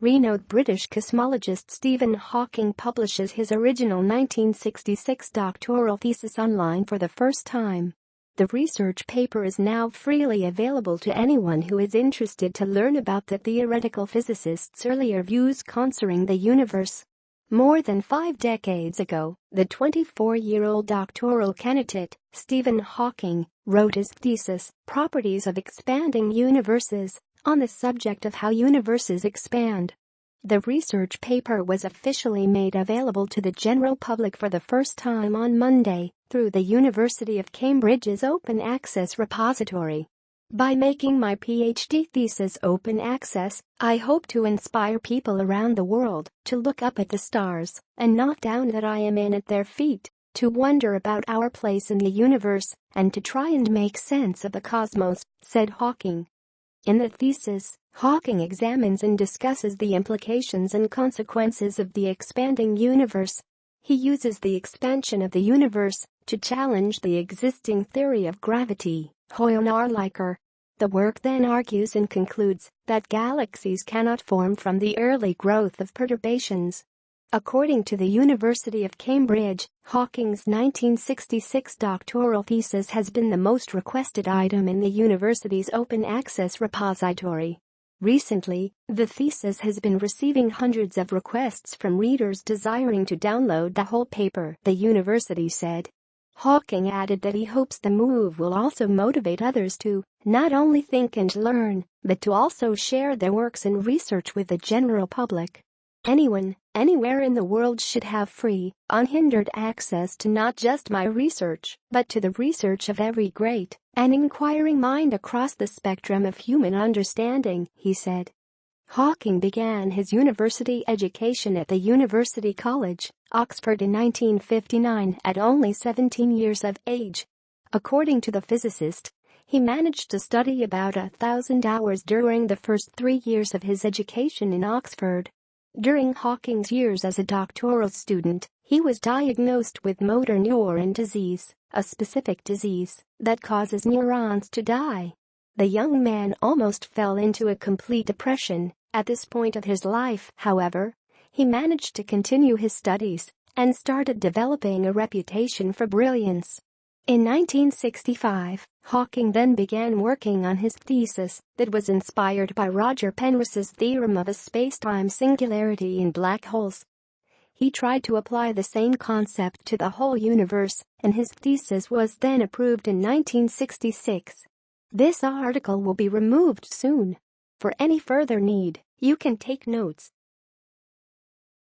Renowed British cosmologist Stephen Hawking publishes his original 1966 doctoral thesis online for the first time. The research paper is now freely available to anyone who is interested to learn about the theoretical physicist's earlier views concerning the universe. More than 5 decades ago, the 24-year-old doctoral candidate, Stephen Hawking, wrote his thesis, Properties of Expanding Universes, on the subject of how universes expand. The research paper was officially made available to the general public for the first time on Monday through the University of Cambridge's Open Access repository. By making my PhD thesis open access, I hope to inspire people around the world to look up at the stars and not down that I am in at their feet, to wonder about our place in the universe and to try and make sense of the cosmos, said Hawking. In the thesis, Hawking examines and discusses the implications and consequences of the expanding universe. He uses the expansion of the universe to challenge the existing theory of gravity, Hoyle-Nahrlicher. The work then argues and concludes that galaxies cannot form from the early growth of perturbations. According to the University of Cambridge, Hawking's 1966 doctoral thesis has been the most requested item in the university's open access repository. Recently, the thesis has been receiving hundreds of requests from readers desiring to download the whole paper, the university said. Hawking added that he hopes the move will also motivate others to not only think and learn, but to also share their works and research with the general public. Anyone, anywhere in the world should have free, unhindered access to not just my research, but to the research of every great and inquiring mind across the spectrum of human understanding, he said. Hawking began his university education at the University College, Oxford in 1959 at only 17 years of age. According to the physicist, he managed to study about 1,000 hours during the first 3 years of his education in Oxford. During Hawking's years as a doctoral student, he was diagnosed with motor neuron disease, a specific disease that causes neurons to die. The young man almost fell into a complete depression. At this point of his life, however, he managed to continue his studies and started developing a reputation for brilliance. In 1965, Hawking then began working on his thesis that was inspired by Roger Penrose's theorem of a space-time singularity in black holes. He tried to apply the same concept to the whole universe, and his thesis was then approved in 1966. This article will be removed soon. For any further need, you can take notes.